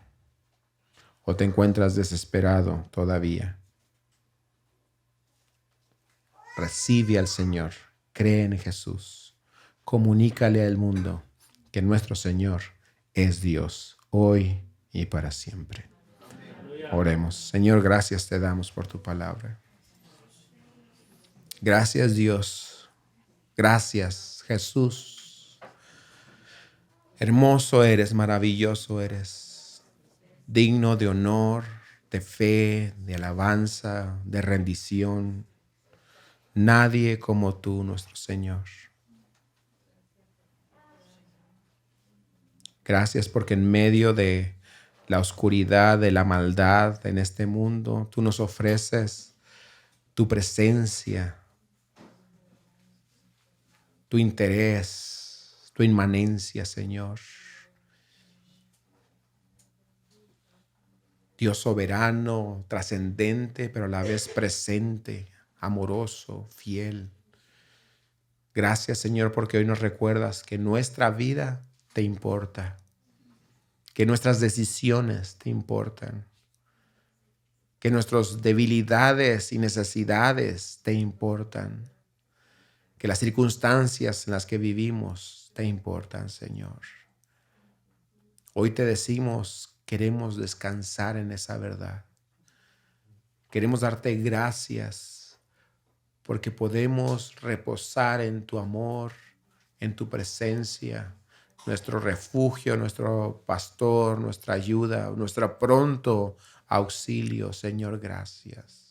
¿O te encuentras desesperado todavía? Recibe al Señor, cree en Jesús, comunícale al mundo que nuestro Señor es Dios, hoy y para siempre. Oremos. Señor, gracias te damos por tu palabra. Gracias, Dios. Gracias, Jesús. Hermoso eres, maravilloso eres, digno de honor, de fe, de alabanza, de rendición. Nadie como tú, nuestro Señor. Gracias porque en medio de la oscuridad, de la maldad en este mundo, tú nos ofreces tu presencia, tu interés, tu inmanencia, Señor. Dios soberano, trascendente, pero a la vez presente, amoroso, fiel. Gracias, Señor, porque hoy nos recuerdas que nuestra vida te importa, que nuestras decisiones te importan, que nuestras debilidades y necesidades te importan, que las circunstancias en las que vivimos te importan, Señor. Hoy te decimos, queremos descansar en esa verdad. Queremos darte gracias porque podemos reposar en tu amor, en tu presencia, nuestro refugio, nuestro pastor, nuestra ayuda, nuestro pronto auxilio. Señor, gracias.